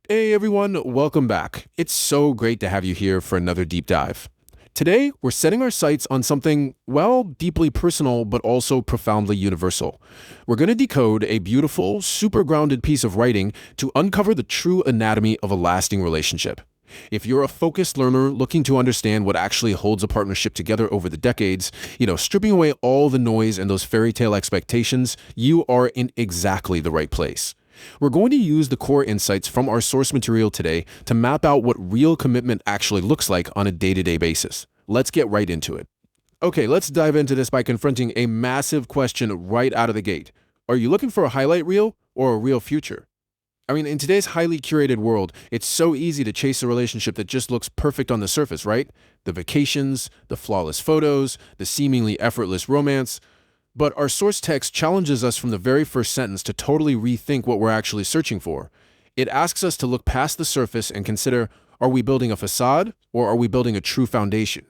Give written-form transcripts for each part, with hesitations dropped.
Hey everyone, welcome back. It's so great to have you here for another deep dive. Today, we're setting our sights on something, well, deeply personal, but also profoundly universal. We're going to decode a beautiful, super grounded piece of writing to uncover the true anatomy of a lasting relationship. If you're a focused learner looking to understand what actually holds a partnership together over the decades, stripping away all the noise and those fairy tale expectations, you are in exactly the right place. We're going to use the core insights from our source material today to map out what real commitment actually looks like on a day-to-day basis. Let's get right into it. Okay, let's dive into this by confronting a massive question right out of the gate. Are you looking for a highlight reel or a real future? In today's highly curated world, it's so easy to chase a relationship that just looks perfect on the surface, right? The vacations, the flawless photos, the seemingly effortless romance. But our source text challenges us from the very first sentence to totally rethink what we're actually searching for. It asks us to look past the surface and consider, are we building a facade or are we building a true foundation?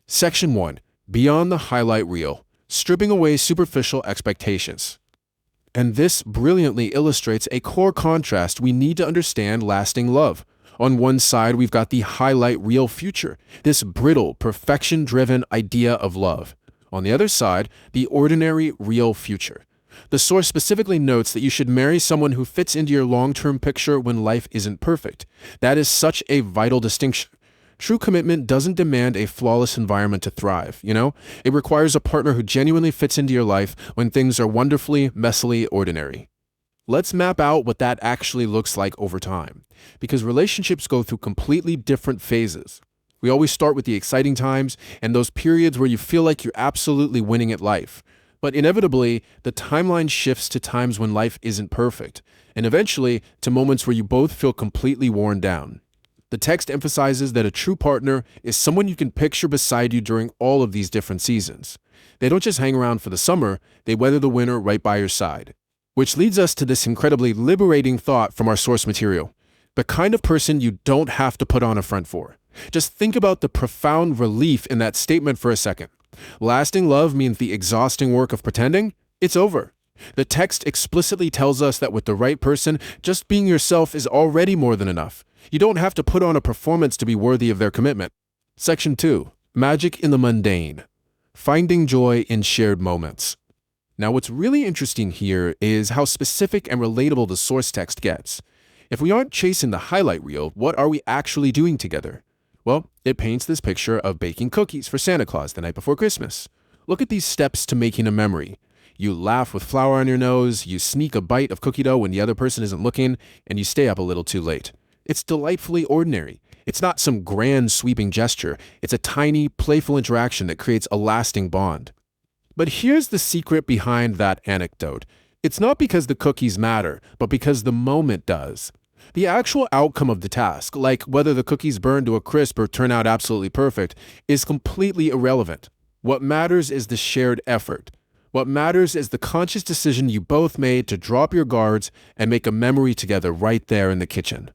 Section 1. Beyond the highlight reel. Stripping away superficial expectations. And this brilliantly illustrates a core contrast we need to understand lasting love. On one side, we've got the highlight reel future, this brittle, perfection-driven idea of love. On the other side, the ordinary, real future. The source specifically notes that you should marry someone who fits into your long-term picture when life isn't perfect. That is such a vital distinction. True commitment doesn't demand a flawless environment to thrive, It requires a partner who genuinely fits into your life when things are wonderfully, messily ordinary. Let's map out what that actually looks like over time, because relationships go through completely different phases. We always start with the exciting times and those periods where you feel like you're absolutely winning at life. But inevitably, the timeline shifts to times when life isn't perfect, and eventually to moments where you both feel completely worn down. The text emphasizes that a true partner is someone you can picture beside you during all of these different seasons. They don't just hang around for the summer, they weather the winter right by your side. Which leads us to this incredibly liberating thought from our source material. The kind of person you don't have to put on a front for. Just think about the profound relief in that statement for a second. Lasting love means the exhausting work of pretending? It's over. The text explicitly tells us that with the right person, just being yourself is already more than enough. You don't have to put on a performance to be worthy of their commitment. Section 2. Magic in the mundane. Finding joy in shared moments. Now, what's really interesting here is how specific and relatable the source text gets. If we aren't chasing the highlight reel, what are we actually doing together? Well, it paints this picture of baking cookies for Santa Claus the night before Christmas. Look at these steps to making a memory. You laugh with flour on your nose, you sneak a bite of cookie dough when the other person isn't looking, and you stay up a little too late. It's delightfully ordinary. It's not some grand sweeping gesture. It's a tiny, playful interaction that creates a lasting bond. But here's the secret behind that anecdote. It's not because the cookies matter, but because the moment does. The actual outcome of the task, like whether the cookies burn to a crisp or turn out absolutely perfect, is completely irrelevant. What matters is the shared effort. What matters is the conscious decision you both made to drop your guards and make a memory together right there in the kitchen.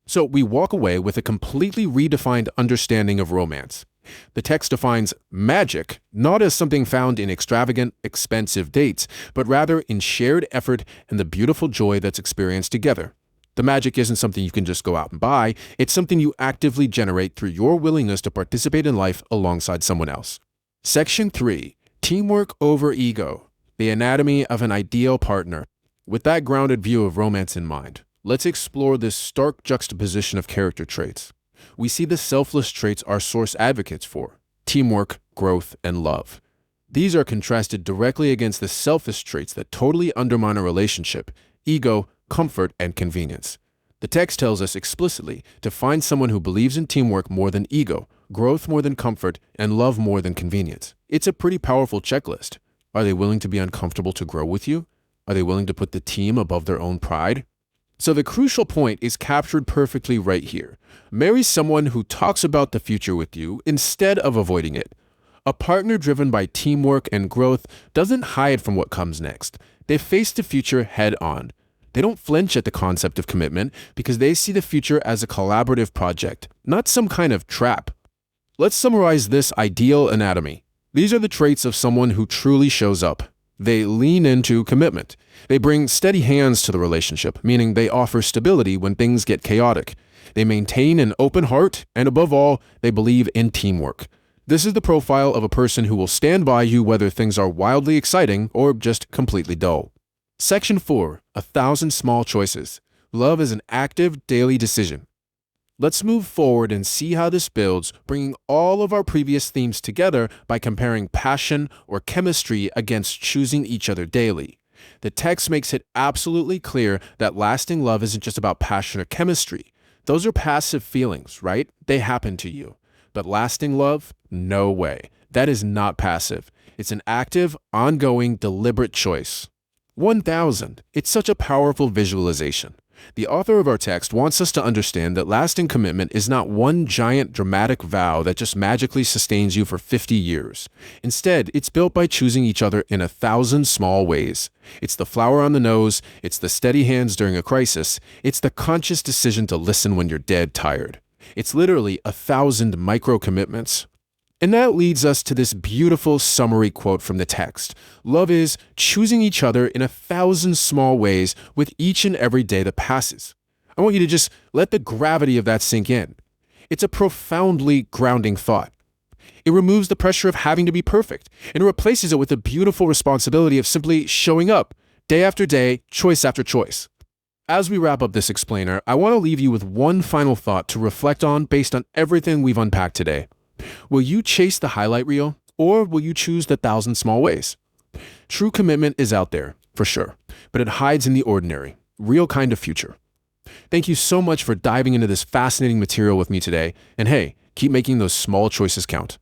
So we walk away with a completely redefined understanding of romance. The text defines magic not as something found in extravagant, expensive dates, but rather in shared effort and the beautiful joy that's experienced together. The magic isn't something you can just go out and buy, it's something you actively generate through your willingness to participate in life alongside someone else. Section 3. Teamwork over ego. The anatomy of an ideal partner. With that grounded view of romance in mind, let's explore this stark juxtaposition of character traits. We see the selfless traits our source advocates for: teamwork, growth, and love. These are contrasted directly against the selfish traits that totally undermine a relationship: ego, comfort, and convenience. The text tells us explicitly to find someone who believes in teamwork more than ego, growth more than comfort, and love more than convenience. It's a pretty powerful checklist. Are they willing to be uncomfortable to grow with you? Are they willing to put the team above their own pride? So the crucial point is captured perfectly right here. Marry someone who talks about the future with you instead of avoiding it. A partner driven by teamwork and growth doesn't hide from what comes next. They face the future head on. They don't flinch at the concept of commitment because they see the future as a collaborative project, not some kind of trap. Let's summarize this ideal anatomy. These are the traits of someone who truly shows up: They lean into commitment. They bring steady hands to the relationship, meaning they offer stability when things get chaotic. They maintain an open heart, and above all, they believe in teamwork. This is the profile of a person who will stand by you whether things are wildly exciting or just completely dull. Section 4. 1,000 Small Choices. Love is an active daily decision. Let's move forward and see how this builds, bringing all of our previous themes together by comparing passion or chemistry against choosing each other daily. The text makes it absolutely clear that lasting love isn't just about passion or chemistry. Those are passive feelings, right? They happen to you. But lasting love? No way. That is not passive. It's an active, ongoing, deliberate choice. 1,000. It's such a powerful visualization. The author of our text wants us to understand that lasting commitment is not one giant dramatic vow that just magically sustains you for 50 years. Instead, it's built by choosing each other in 1,000 small ways. It's the flower on the nose, it's the steady hands during a crisis, it's the conscious decision to listen when you're dead tired. It's literally 1,000 micro commitments. And that leads us to this beautiful summary quote from the text. Love is choosing each other in 1,000 small ways with each and every day that passes. I want you to just let the gravity of that sink in. It's a profoundly grounding thought. It removes the pressure of having to be perfect and replaces it with the beautiful responsibility of simply showing up, day after day, choice after choice. As we wrap up this explainer, I want to leave you with one final thought to reflect on based on everything we've unpacked today. Will you chase the highlight reel, or will you choose the 1,000 small ways? True commitment is out there, for sure, but it hides in the ordinary, real kind of future. Thank you so much for diving into this fascinating material with me today, and hey, keep making those small choices count.